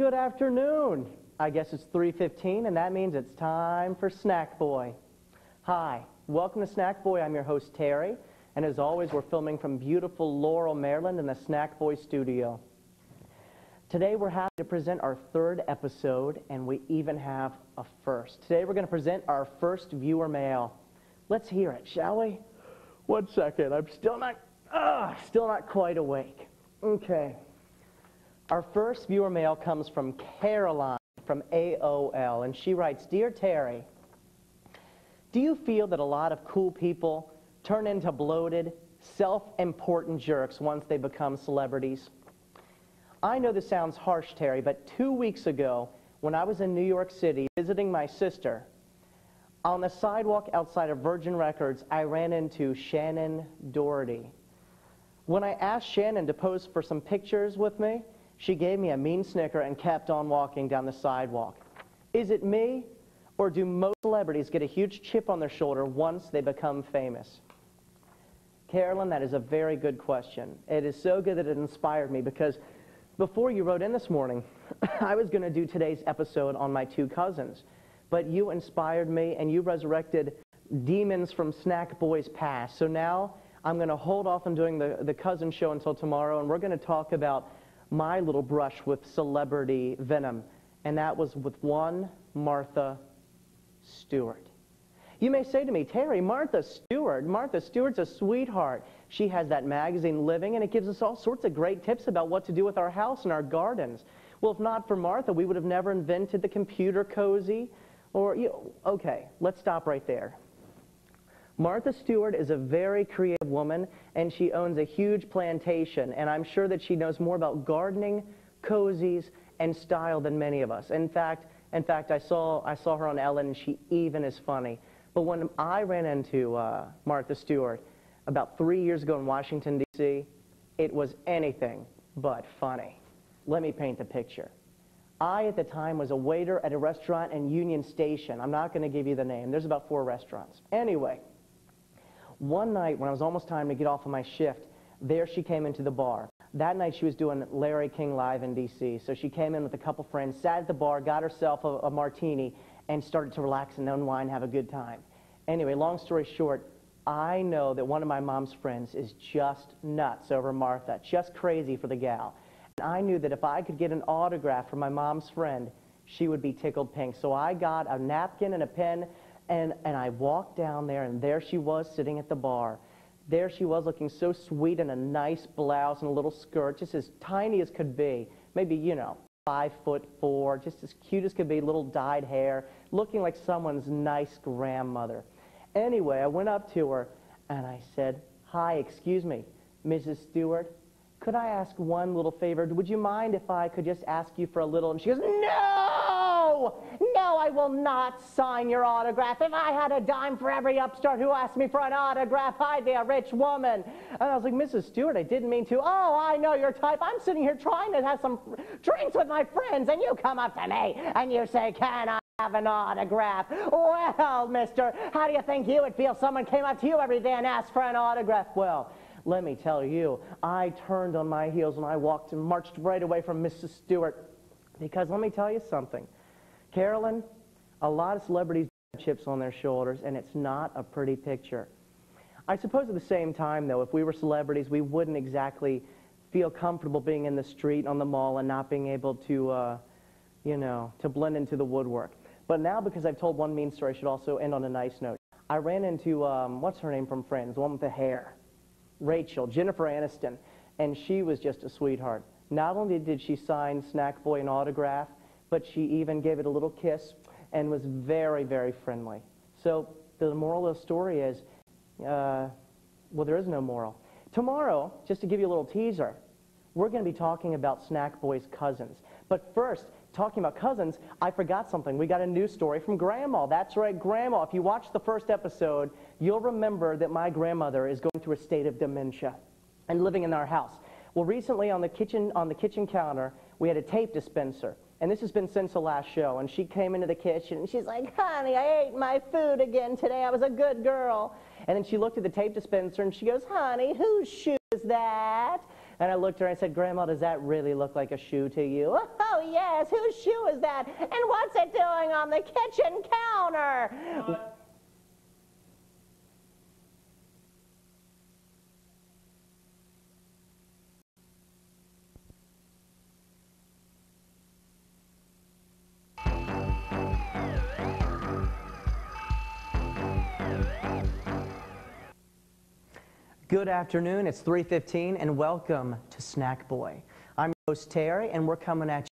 Good afternoon. I guess it's 3:15, and that means it's time for Snackboy. Hi, welcome to Snackboy. I'm your host, Terry, and as always, we're filming from beautiful Laurel, Maryland in the Snackboy studio. Today, we're happy to present our third episode, and we even have a first. Today, we're going to present our first viewer mail. Let's hear it, shall we? 1 second. I'm still not quite awake. Okay. Our first viewer mail comes from Caroline from AOL, and she writes, Dear Terry, do you feel that a lot of cool people turn into bloated, self-important jerks once they become celebrities? I know this sounds harsh, Terry, but 2 weeks ago, when I was in New York City visiting my sister, on the sidewalk outside of Virgin Records, I ran into Shannon Doherty. When I asked Shannon to pose for some pictures with me, she gave me a mean snicker and kept on walking down the sidewalk. Is it me, or do most celebrities get a huge chip on their shoulder once they become famous? Carolyn, that is a very good question. It is so good that it inspired me because before you wrote in this morning, I was going to do today's episode on my two cousins, but you inspired me and you resurrected demons from Snackboy's past. So now I'm going to hold off on doing the cousin show until tomorrow, and we're going to talk about my little brush with celebrity venom, and that was with one Martha Stewart. You may say to me, Terry, Martha Stewart's a sweetheart. She has that magazine Living, and it gives us all sorts of great tips about what to do with our house and our gardens. Well, if not for Martha, we would have never invented the computer cozy, or, okay, let's stop right there. Martha Stewart is a very creative woman, and she owns a huge plantation, and I'm sure that she knows more about gardening, cozies, and style than many of us. In fact, I saw her on Ellen, and she even is funny. But when I ran into Martha Stewart about 3 years ago in Washington, D.C., it was anything but funny. Let me paint the picture. I, at the time, was a waiter at a restaurant in Union Station. I'm not going to give you the name. There's about 4 restaurants. Anyway, one night when it was almost time to get off of my shift, there she came into the bar. That night she was doing Larry King Live in D.C., so she came in with a couple friends, sat at the bar, got herself a martini, and started to relax and unwind, have a good time. Anyway, long story short, I know that one of my mom's friends is just nuts over Martha, just crazy for the gal. And I knew that if I could get an autograph from my mom's friend, she would be tickled pink. So I got a napkin and a pen, and I walked down there, and there she was sitting at the bar. There she was looking so sweet in a nice blouse and a little skirt, just as tiny as could be. Maybe, 5'4", just as cute as could be, little dyed hair, looking like someone's nice grandmother. Anyway, I went up to her, and I said, Hi, excuse me, Mrs. Stewart, could I ask one little favor? Would you mind if I could just ask you for a little? And she goes, No, I will not sign your autograph. If I had a dime for every upstart who asked me for an autograph, I'd be a rich woman. And I was like, Mrs. Stewart, I didn't mean to. Oh, I know your type. I'm sitting here trying to have some drinks with my friends, and you come up to me, and you say, can I have an autograph? Well, mister, how do you think you would feel if someone came up to you every day and asked for an autograph? Well, let me tell you, I turned on my heels and I walked and marched right away from Mrs. Stewart, because let me tell you something. Carolyn, a lot of celebrities have chips on their shoulders, and it's not a pretty picture. I suppose at the same time, though, if we were celebrities, we wouldn't exactly feel comfortable being in the street, on the mall, and not being able to, to blend into the woodwork. But now, because I've told one mean story, I should also end on a nice note. I ran into, what's her name from Friends, the one with the hair? Rachel, Jennifer Aniston, and she was just a sweetheart. Not only did she sign Snackboy an autograph, but she even gave it a little kiss and was very, very friendly. So the moral of the story is, well, there is no moral. Tomorrow, just to give you a little teaser, we're going to be talking about Snackboy's cousins. But first, talking about cousins, I forgot something. We got a news story from Grandma. That's right, Grandma. If you watched the first episode, you'll remember that my grandmother is going through a state of dementia and living in our house. Well, recently on the kitchen counter, we had a tape dispenser. And this has been since the last show. And she came into the kitchen, and she's like, honey, I ate my food again today. I was a good girl. And then she looked at the tape dispenser, and she goes, honey, whose shoe is that? And I looked at her and I said, Grandma, does that really look like a shoe to you? Oh, yes. Whose shoe is that? And what's it doing on the kitchen counter? Good afternoon. It's 3:15 and welcome to Snackboy. I'm your host Terry and we're coming at you